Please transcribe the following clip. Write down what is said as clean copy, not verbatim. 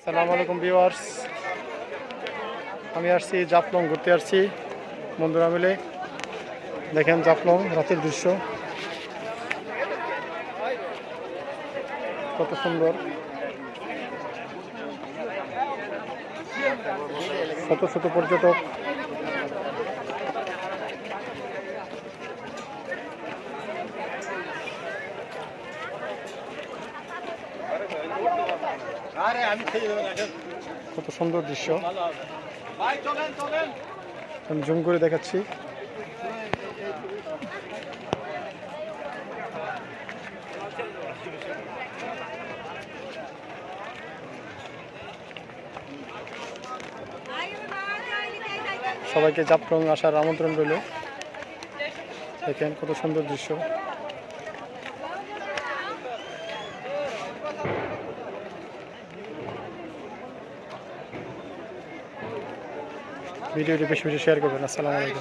আসসালামু আলাইকুম ভিউয়ার্স, আমি আসছি জাফলং ঘুরতে আসছি বন্ধুরা মিলে। দেখেন জাফলং রাতের দৃশ্য কত সুন্দর, শত শত পর্যটক। কত সুন্দর দৃশ্য, আমি জুম করে দেখাচ্ছি। সবাইকে জাফলং আসার আমন্ত্রণ রইল। দেখেন কত সুন্দর দৃশ্য। ভিডিওটি বেশি বেশি শেয়ার করবেন। আসসালামু আলাইকুম।